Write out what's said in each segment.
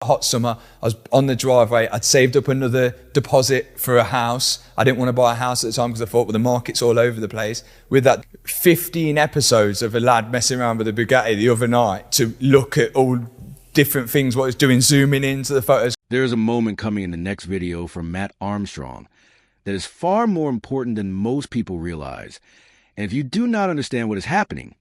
hot summer, I was on the driveway. I'd saved up another deposit for a house. I didn't want to buy a house at the time because I thought, well, the market's all over the place. With that 15 episodes of a lad messing around with a Bugatti the other night to look at all different things, what it's doing, zooming into the photos. There is a moment coming in the next video from Matt Armstrong that is far more important than most people realize. And if you do not understand what is happening,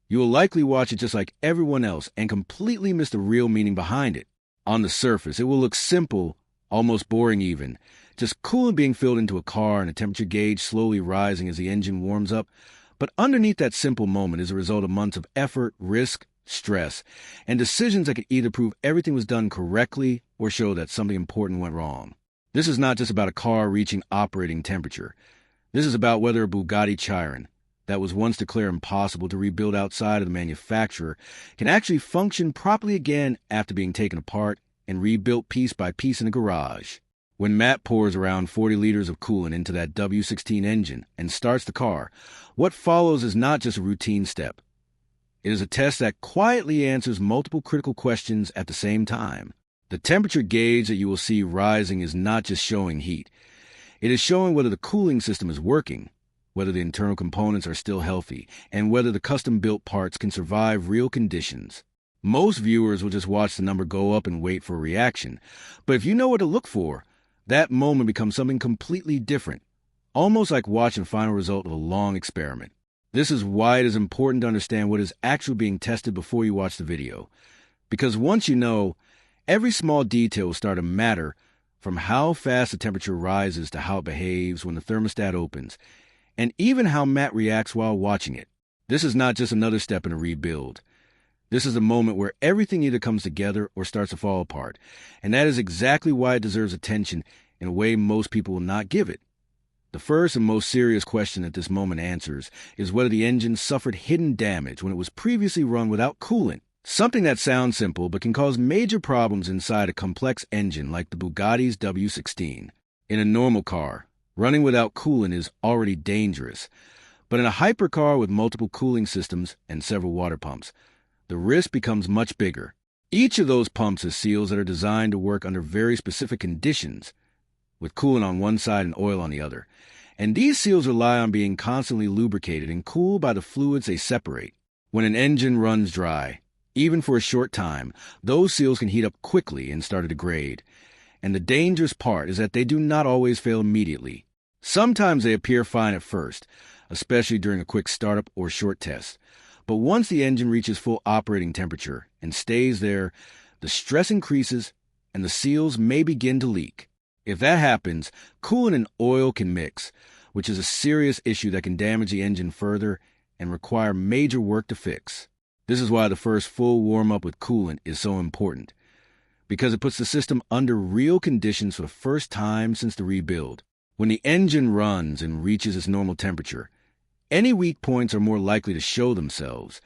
you will likely watch it just like everyone else and completely miss the real meaning behind it. On the surface, it will look simple, almost boring even, just coolant being filled into a car and a temperature gauge slowly rising as the engine warms up. But underneath that simple moment is a result of months of effort, risk, stress, and decisions that could either prove everything was done correctly or show that something important went wrong. This is not just about a car reaching operating temperature. This is about whether a Bugatti Chiron, that was once declared impossible to rebuild outside of the manufacturer, can actually function properly again after being taken apart and rebuilt piece by piece in a garage. When Matt pours around 40 liters of coolant into that W16 engine and starts the car, what follows is not just a routine step. It is a test that quietly answers multiple critical questions at the same time. The temperature gauge that you will see rising is not just showing heat. It is showing whether the cooling system is working, whether the internal components are still healthy, and whether the custom-built parts can survive real conditions. Most viewers will just watch the number go up and wait for a reaction. But if you know what to look for, that moment becomes something completely different, almost like watching the final result of a long experiment. This is why it is important to understand what is actually being tested before you watch the video. Because once you know, every small detail will start to matter, from how fast the temperature rises to how it behaves when the thermostat opens, and even how Matt reacts while watching it. This is not just another step in a rebuild. This is a moment where everything either comes together or starts to fall apart, and that is exactly why it deserves attention in a way most people will not give it. The first and most serious question that this moment answers is whether the engine suffered hidden damage when it was previously run without coolant, something that sounds simple but can cause major problems inside a complex engine like the Bugatti's W16. In a normal car, running without coolant is already dangerous, but in a hypercar with multiple cooling systems and several water pumps, the risk becomes much bigger. Each of those pumps has seals that are designed to work under very specific conditions, with coolant on one side and oil on the other. And these seals rely on being constantly lubricated and cooled by the fluids they separate. When an engine runs dry, even for a short time, those seals can heat up quickly and start to degrade. And the dangerous part is that they do not always fail immediately. Sometimes they appear fine at first, especially during a quick startup or short test. But once the engine reaches full operating temperature and stays there, the stress increases and the seals may begin to leak. If that happens, coolant and oil can mix, which is a serious issue that can damage the engine further and require major work to fix. This is why the first full warm-up with coolant is so important, because it puts the system under real conditions for the first time since the rebuild. When the engine runs and reaches its normal temperature, any weak points are more likely to show themselves,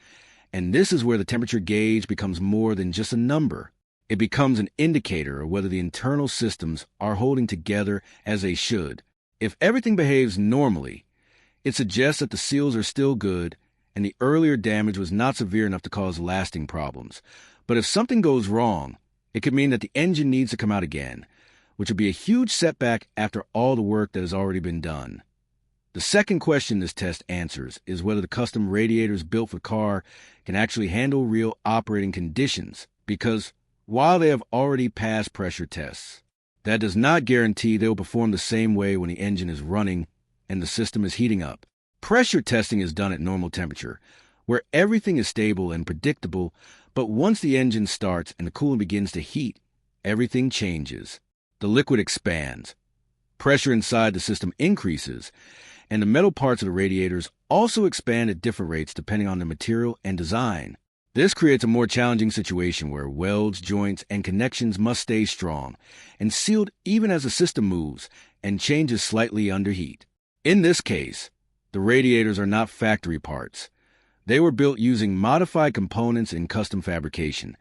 and this is where the temperature gauge becomes more than just a number. It becomes an indicator of whether the internal systems are holding together as they should. If everything behaves normally, it suggests that the seals are still good and the earlier damage was not severe enough to cause lasting problems. But if something goes wrong, it could mean that the engine needs to come out again, which would be a huge setback after all the work that has already been done. The second question this test answers is whether the custom radiators built for the car can actually handle real operating conditions, because while they have already passed pressure tests, that does not guarantee they will perform the same way when the engine is running and the system is heating up. Pressure testing is done at normal temperature, where everything is stable and predictable, but once the engine starts and the coolant begins to heat, everything changes. The liquid expands, pressure inside the system increases, and the metal parts of the radiators also expand at different rates depending on the material and design. This creates a more challenging situation where welds, joints, and connections must stay strong and sealed even as the system moves and changes slightly under heat. In this case, the radiators are not factory parts. They were built using modified components in custom fabrication,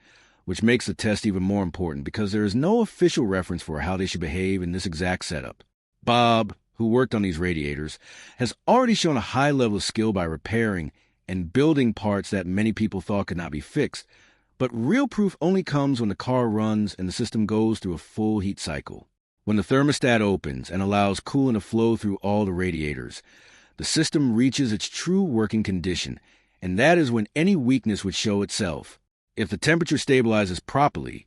which makes the test even more important because there is no official reference for how they should behave in this exact setup. Bob, who worked on these radiators, has already shown a high level of skill by repairing and building parts that many people thought could not be fixed, But real proof only comes when the car runs and the system goes through a full heat cycle. When the thermostat opens and allows coolant to flow through all the radiators, the system reaches its true working condition, and that is when any weakness would show itself. If the temperature stabilizes properly,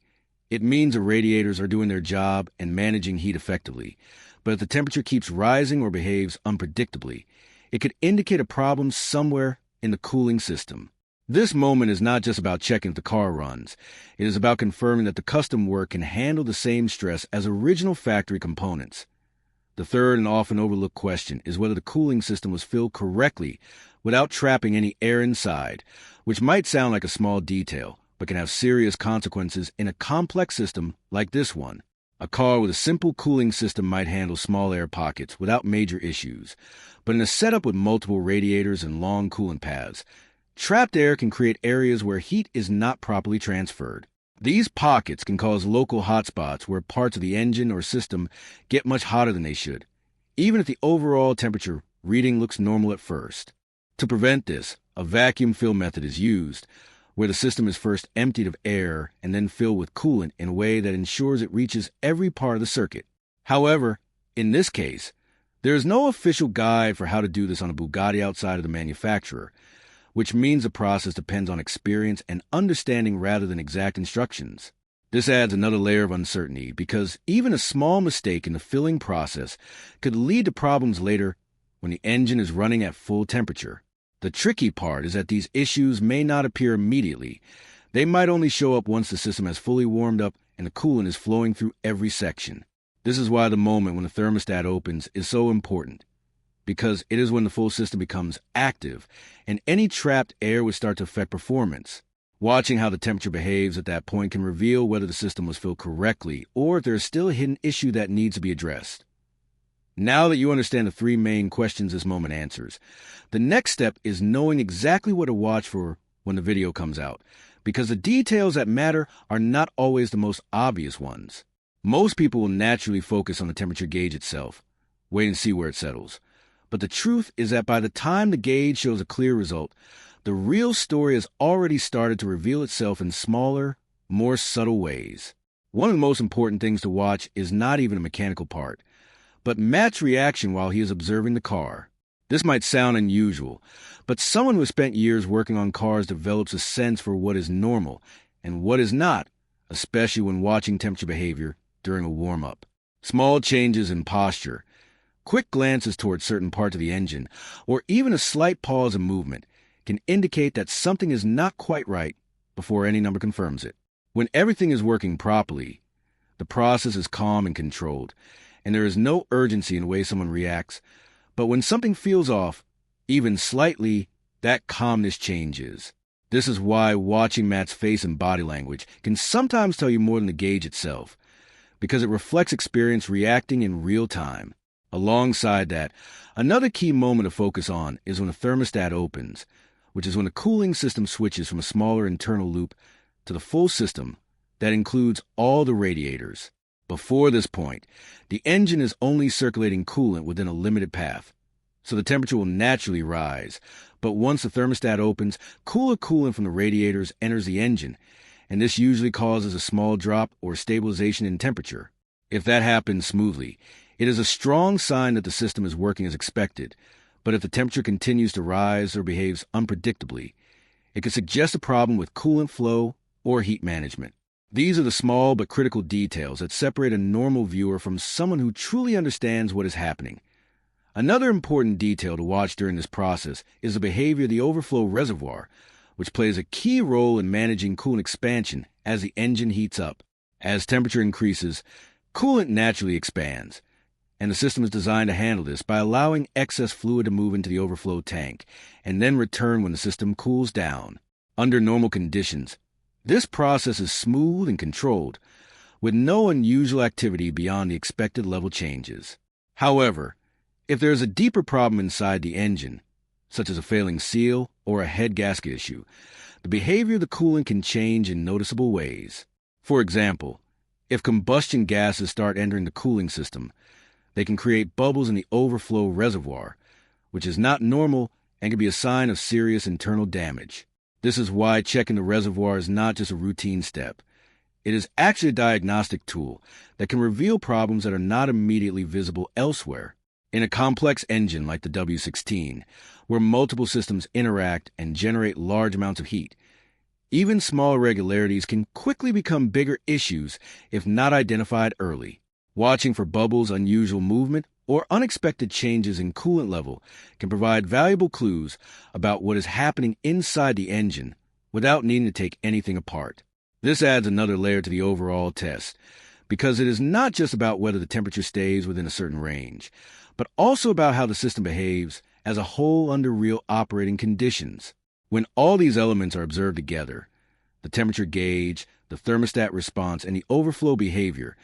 it means the radiators are doing their job and managing heat effectively. But if the temperature keeps rising or behaves unpredictably, it could indicate a problem somewhere in the cooling system. This moment is not just about checking if the car runs. It is about confirming that the custom work can handle the same stress as original factory components. The third and often overlooked question is whether the cooling system was filled correctly without trapping any air inside, which might sound like a small detail, but can have serious consequences in a complex system like this one. A car with a simple cooling system might handle small air pockets without major issues, but in a setup with multiple radiators and long coolant paths, trapped air can create areas where heat is not properly transferred. These pockets can cause local hotspots where parts of the engine or system get much hotter than they should, even if the overall temperature reading looks normal at first. To prevent this, a vacuum fill method is used, where the system is first emptied of air and then filled with coolant in a way that ensures it reaches every part of the circuit. However, in this case, there is no official guide for how to do this on a Bugatti outside of the manufacturer, which means the process depends on experience and understanding rather than exact instructions. This adds another layer of uncertainty because even a small mistake in the filling process could lead to problems later when the engine is running at full temperature. The tricky part is that these issues may not appear immediately. They might only show up once the system has fully warmed up and the coolant is flowing through every section. This is why the moment when the thermostat opens is so important, because it is when the full system becomes active and any trapped air would start to affect performance. Watching how the temperature behaves at that point can reveal whether the system was filled correctly or if there is still a hidden issue that needs to be addressed. Now that you understand the three main questions this moment answers, the next step is knowing exactly what to watch for when the video comes out, because the details that matter are not always the most obvious ones. Most people will naturally focus on the temperature gauge itself, wait and see where it settles. But the truth is that by the time the gauge shows a clear result, the real story has already started to reveal itself in smaller, more subtle ways. One of the most important things to watch is not even a mechanical part, but Matt's reaction while he is observing the car. This might sound unusual, but someone who has spent years working on cars develops a sense for what is normal and what is not, especially when watching temperature behavior during a warm-up. Small changes in posture, quick glances towards certain parts of the engine, or even a slight pause in movement can indicate that something is not quite right before any number confirms it. When everything is working properly, the process is calm and controlled, and there is no urgency in the way someone reacts. But when something feels off, even slightly, that calmness changes. This is why watching Matt's face and body language can sometimes tell you more than the gauge itself, because it reflects experience reacting in real time. Alongside that, another key moment to focus on is when the thermostat opens, which is when the cooling system switches from a smaller internal loop to the full system that includes all the radiators. Before this point, the engine is only circulating coolant within a limited path, so the temperature will naturally rise. But once the thermostat opens, cooler coolant from the radiators enters the engine, and this usually causes a small drop or stabilization in temperature. If that happens smoothly, it is a strong sign that the system is working as expected, but if the temperature continues to rise or behaves unpredictably, it could suggest a problem with coolant flow or heat management. These are the small but critical details that separate a normal viewer from someone who truly understands what is happening. Another important detail to watch during this process is the behavior of the overflow reservoir, which plays a key role in managing coolant expansion as the engine heats up. As temperature increases, coolant naturally expands, and the system is designed to handle this by allowing excess fluid to move into the overflow tank and then return when the system cools down. Under normal conditions, this process is smooth and controlled, with no unusual activity beyond the expected level changes. However, if there is a deeper problem inside the engine, such as a failing seal or a head gasket issue, the behavior of the coolant can change in noticeable ways. For example, if combustion gases start entering the cooling system, they can create bubbles in the overflow reservoir, which is not normal and can be a sign of serious internal damage. This is why checking the reservoir is not just a routine step. It is actually a diagnostic tool that can reveal problems that are not immediately visible elsewhere. In a complex engine like the W16, where multiple systems interact and generate large amounts of heat, even small irregularities can quickly become bigger issues if not identified early. Watching for bubbles, unusual movement, or unexpected changes in coolant level can provide valuable clues about what is happening inside the engine without needing to take anything apart. This adds another layer to the overall test, because it is not just about whether the temperature stays within a certain range, but also about how the system behaves as a whole under real operating conditions. When all these elements are observed together, the temperature gauge, the thermostat response, and the overflow behavior,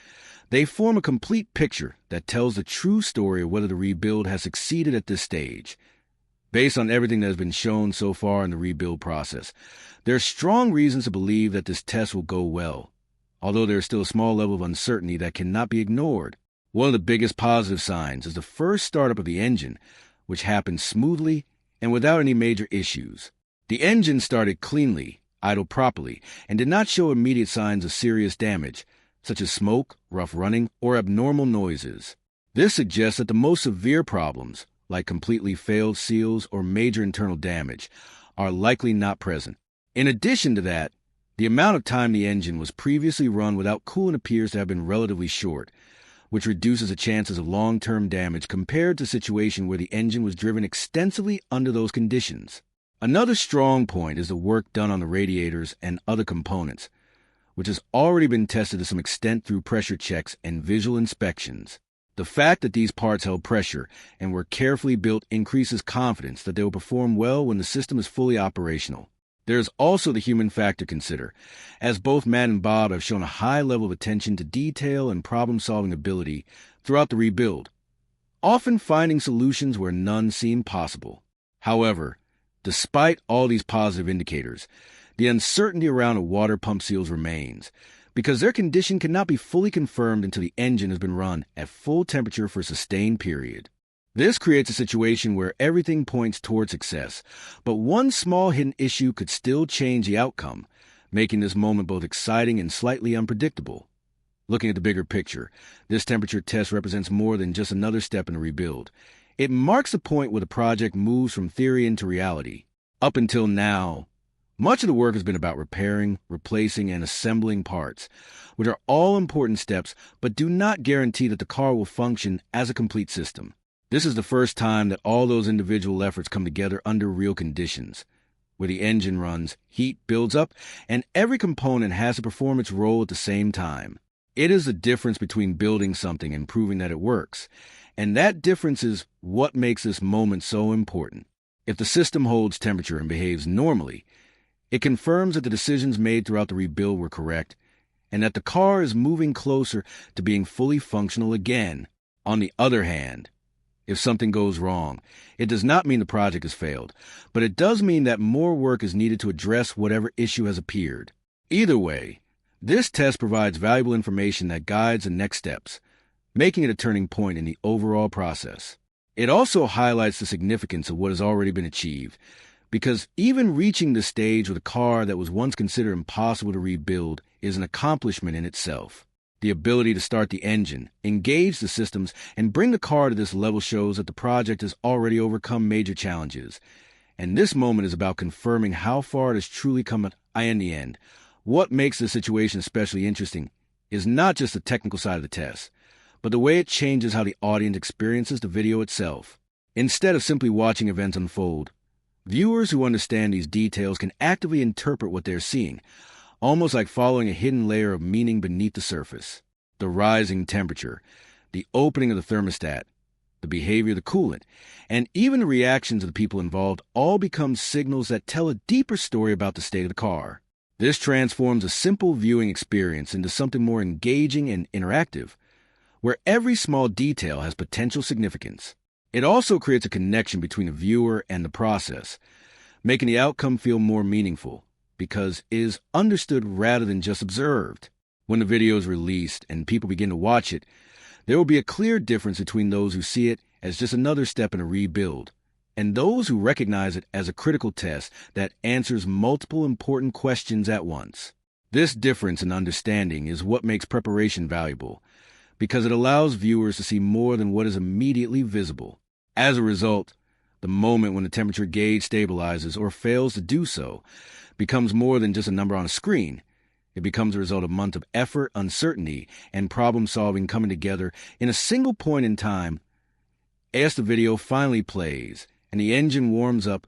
they form a complete picture that tells the true story of whether the rebuild has succeeded at this stage. Based on everything that has been shown so far in the rebuild process, there are strong reasons to believe that this test will go well, although there is still a small level of uncertainty that cannot be ignored. One of the biggest positive signs is the first startup of the engine, which happened smoothly and without any major issues. The engine started cleanly, idled properly, and did not show immediate signs of serious damage, such as smoke, rough running, or abnormal noises. This suggests that the most severe problems, like completely failed seals or major internal damage, are likely not present. In addition to that, the amount of time the engine was previously run without coolant appears to have been relatively short, which reduces the chances of long-term damage compared to a situation where the engine was driven extensively under those conditions. Another strong point is the work done on the radiators and other components, which has already been tested to some extent through pressure checks and visual inspections. The fact that these parts held pressure and were carefully built increases confidence that they will perform well when the system is fully operational. There is also the human factor to consider, as both Matt and Bob have shown a high level of attention to detail and problem-solving ability throughout the rebuild, often finding solutions where none seemed possible. However, despite all these positive indicators, the uncertainty around the water pump seals remains, because their condition cannot be fully confirmed until the engine has been run at full temperature for a sustained period. This creates a situation where everything points toward success, but one small hidden issue could still change the outcome, making this moment both exciting and slightly unpredictable. Looking at the bigger picture, this temperature test represents more than just another step in the rebuild. It marks the point where the project moves from theory into reality. Up until now, much of the work has been about repairing, replacing, and assembling parts, which are all important steps but do not guarantee that the car will function as a complete system. This is the first time that all those individual efforts come together under real conditions, where the engine runs, heat builds up, and every component has to perform its role at the same time. It is the difference between building something and proving that it works, and that difference is what makes this moment so important. If the system holds temperature and behaves normally, it confirms that the decisions made throughout the rebuild were correct, and that the car is moving closer to being fully functional again. On the other hand, if something goes wrong, it does not mean the project has failed, but it does mean that more work is needed to address whatever issue has appeared. Either way, this test provides valuable information that guides the next steps, making it a turning point in the overall process. It also highlights the significance of what has already been achieved, because even reaching the stage with a car that was once considered impossible to rebuild is an accomplishment in itself. The ability to start the engine, engage the systems, and bring the car to this level shows that the project has already overcome major challenges. And this moment is about confirming how far it has truly come in the end. What makes the situation especially interesting is not just the technical side of the test, but the way it changes how the audience experiences the video itself. Instead of simply watching events unfold, viewers who understand these details can actively interpret what they're seeing, almost like following a hidden layer of meaning beneath the surface. The rising temperature, the opening of the thermostat, the behavior of the coolant, and even the reactions of the people involved all become signals that tell a deeper story about the state of the car. This transforms a simple viewing experience into something more engaging and interactive, where every small detail has potential significance. It also creates a connection between the viewer and the process, making the outcome feel more meaningful, because it is understood rather than just observed. When the video is released and people begin to watch it, there will be a clear difference between those who see it as just another step in a rebuild, and those who recognize it as a critical test that answers multiple important questions at once. This difference in understanding is what makes preparation valuable, because it allows viewers to see more than what is immediately visible. As a result, the moment when the temperature gauge stabilizes or fails to do so becomes more than just a number on a screen. It becomes a result of months of effort, uncertainty, and problem-solving coming together in a single point in time. As the video finally plays and the engine warms up,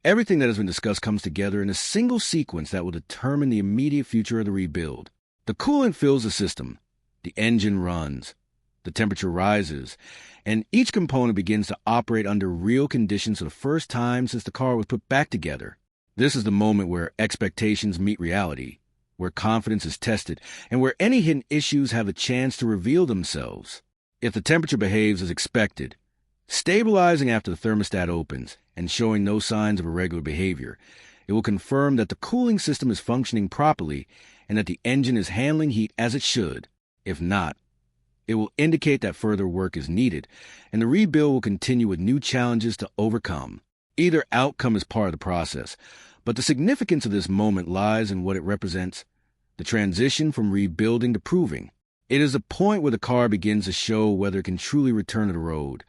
everything that has been discussed comes together in a single sequence that will determine the immediate future of the rebuild. The coolant fills the system, the engine runs, the temperature rises, and each component begins to operate under real conditions for the first time since the car was put back together. This is the moment where expectations meet reality, where confidence is tested, and where any hidden issues have a chance to reveal themselves. If the temperature behaves as expected, stabilizing after the thermostat opens and showing no signs of irregular behavior, it will confirm that the cooling system is functioning properly and that the engine is handling heat as it should. If not, it will indicate that further work is needed, and the rebuild will continue with new challenges to overcome. Either outcome is part of the process, but the significance of this moment lies in what it represents: the transition from rebuilding to proving. It is the point where the car begins to show whether it can truly return to the road,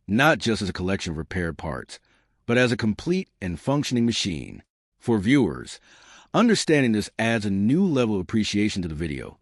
not just as a collection of repaired parts, but as a complete and functioning machine. For viewers, understanding this adds a new level of appreciation to the video,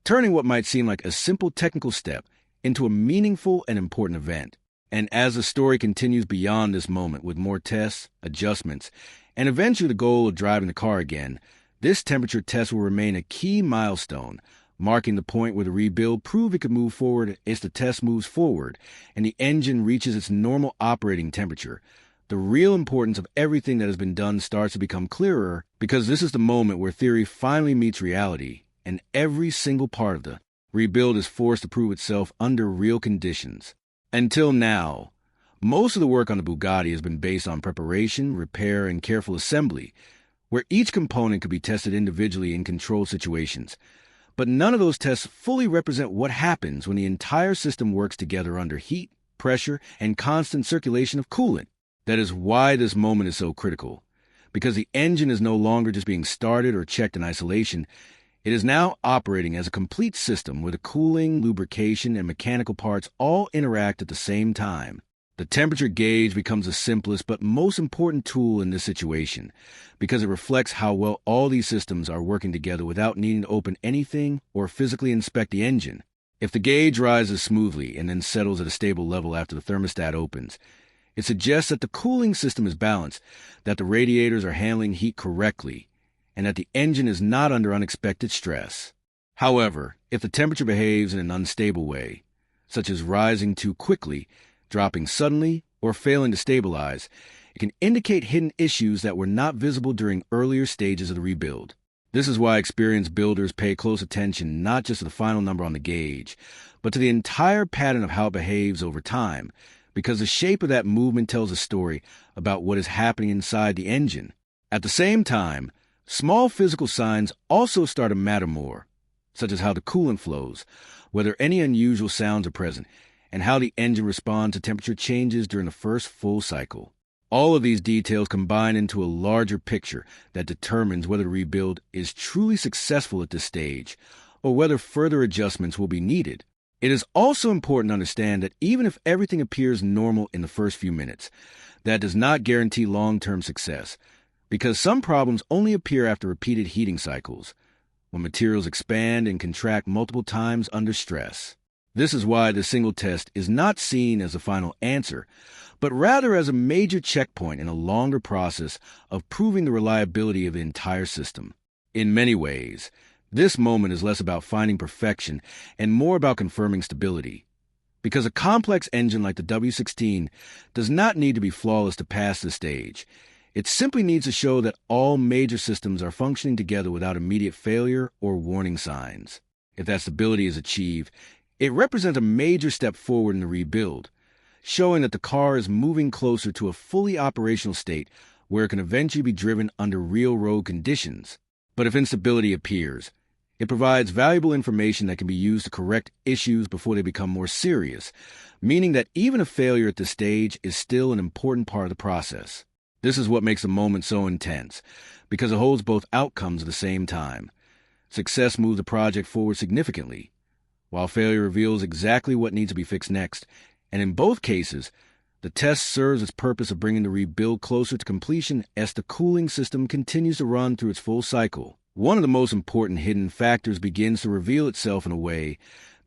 turning what might seem like a simple technical step into a meaningful and important event. And as the story continues beyond this moment with more tests, adjustments, and eventually the goal of driving the car again, this temperature test will remain a key milestone, marking the point where the rebuild proved it could move forward as the test moves forward and the engine reaches its normal operating temperature. The real importance of everything that has been done starts to become clearer, because this is the moment where theory finally meets reality, and every single part of the rebuild is forced to prove itself under real conditions. Until now, most of the work on the Bugatti has been based on preparation, repair, and careful assembly, where each component could be tested individually in controlled situations. But none of those tests fully represent what happens when the entire system works together under heat, pressure, and constant circulation of coolant. That is why this moment is so critical, because the engine is no longer just being started or checked in isolation. It is now operating as a complete system where the cooling, lubrication, and mechanical parts all interact at the same time. The temperature gauge becomes the simplest but most important tool in this situation, because it reflects how well all these systems are working together without needing to open anything or physically inspect the engine. If the gauge rises smoothly and then settles at a stable level after the thermostat opens, it suggests that the cooling system is balanced, that the radiators are handling heat correctly, and that the engine is not under unexpected stress. However, if the temperature behaves in an unstable way, such as rising too quickly, dropping suddenly, or failing to stabilize, it can indicate hidden issues that were not visible during earlier stages of the rebuild. This is why experienced builders pay close attention not just to the final number on the gauge, but to the entire pattern of how it behaves over time, because the shape of that movement tells a story about what is happening inside the engine. At the same time, small physical signs also start to matter more, such as how the coolant flows, whether any unusual sounds are present, and how the engine responds to temperature changes during the first full cycle. All of these details combine into a larger picture that determines whether the rebuild is truly successful at this stage, or whether further adjustments will be needed. It is also important to understand that even if everything appears normal in the first few minutes, that does not guarantee long-term success, because some problems only appear after repeated heating cycles, when materials expand and contract multiple times under stress. This is why the single test is not seen as a final answer, but rather as a major checkpoint in a longer process of proving the reliability of the entire system. In many ways, this moment is less about finding perfection and more about confirming stability, because a complex engine like the W16 does not need to be flawless to pass this stage. It simply needs to show that all major systems are functioning together without immediate failure or warning signs. If that stability is achieved, it represents a major step forward in the rebuild, showing that the car is moving closer to a fully operational state where it can eventually be driven under real road conditions. But if instability appears, It provides valuable information that can be used to correct issues before they become more serious, meaning that even a failure at this stage is still an important part of the process. This is what makes the moment so intense, because it holds both outcomes at the same time. Success moves the project forward significantly, while failure reveals exactly what needs to be fixed next, and in both cases, the test serves its purpose of bringing the rebuild closer to completion as the cooling system continues to run through its full cycle. One of the most important hidden factors begins to reveal itself in a way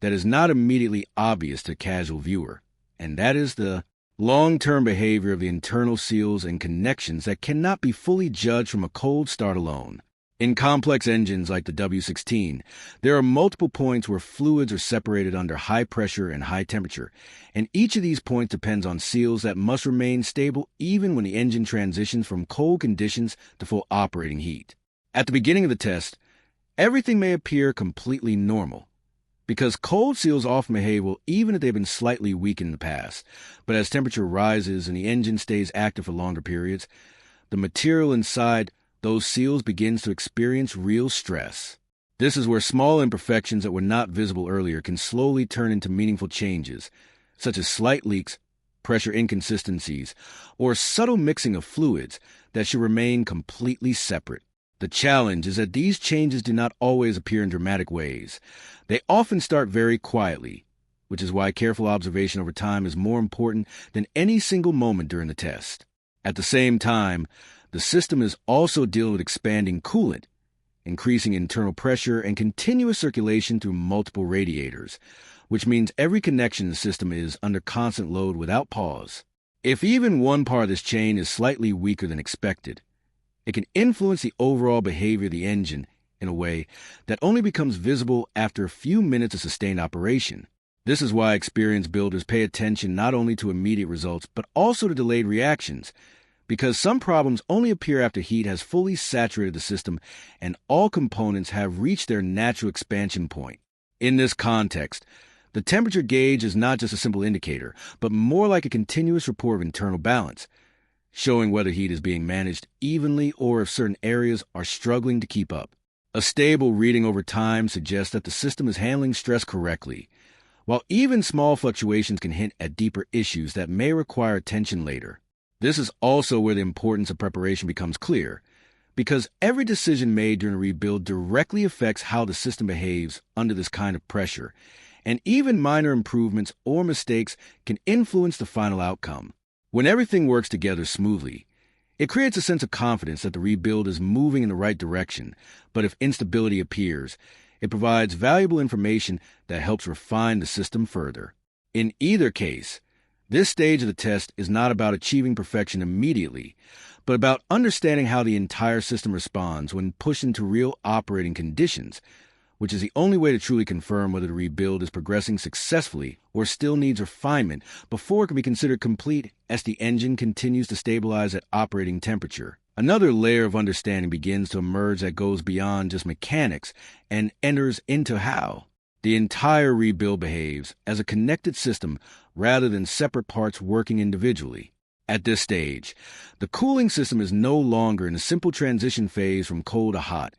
that is not immediately obvious to the casual viewer, and that is the long-term behavior of the internal seals and connections that cannot be fully judged from a cold start alone. In complex engines like the W16, there are multiple points where fluids are separated under high pressure and high temperature, and each of these points depends on seals that must remain stable even when the engine transitions from cold conditions to full operating heat. At the beginning of the test, everything may appear completely normal, because cold seals often behave well even if they've been slightly weakened in the past, but as temperature rises and the engine stays active for longer periods, the material inside those seals begins to experience real stress. This is where small imperfections that were not visible earlier can slowly turn into meaningful changes, such as slight leaks, pressure inconsistencies, or subtle mixing of fluids that should remain completely separate. The challenge is that these changes do not always appear in dramatic ways. They often start very quietly, which is why careful observation over time is more important than any single moment during the test. At the same time, the system is also dealing with expanding coolant, increasing internal pressure, and continuous circulation through multiple radiators, which means every connection in the system is under constant load without pause. If even one part of this chain is slightly weaker than expected, it can influence the overall behavior of the engine in a way that only becomes visible after a few minutes of sustained operation. This is why experienced builders pay attention not only to immediate results, but also to delayed reactions, because some problems only appear after heat has fully saturated the system and all components have reached their natural expansion point. In this context, the temperature gauge is not just a simple indicator, but more like a continuous report of internal balance, showing whether heat is being managed evenly or if certain areas are struggling to keep up. A stable reading over time suggests that the system is handling stress correctly, while even small fluctuations can hint at deeper issues that may require attention later. This is also where the importance of preparation becomes clear, because every decision made during a rebuild directly affects how the system behaves under this kind of pressure, and even minor improvements or mistakes can influence the final outcome. When everything works together smoothly, it creates a sense of confidence that the rebuild is moving in the right direction, but if instability appears, it provides valuable information that helps refine the system further. In either case, this stage of the test is not about achieving perfection immediately, but about understanding how the entire system responds when pushed into real operating conditions, which is the only way to truly confirm whether the rebuild is progressing successfully or still needs refinement before it can be considered complete as the engine continues to stabilize at operating temperature. Another layer of understanding begins to emerge that goes beyond just mechanics and enters into how the entire rebuild behaves as a connected system rather than separate parts working individually. At this stage, the cooling system is no longer in a simple transition phase from cold to hot.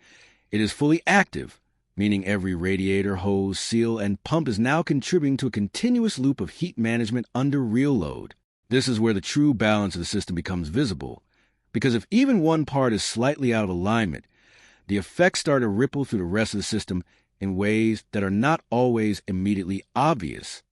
It is fully active, meaning every radiator, hose, seal, and pump is now contributing to a continuous loop of heat management under real load. This is where the true balance of the system becomes visible, because if even one part is slightly out of alignment, the effects start to ripple through the rest of the system in ways that are not always immediately obvious.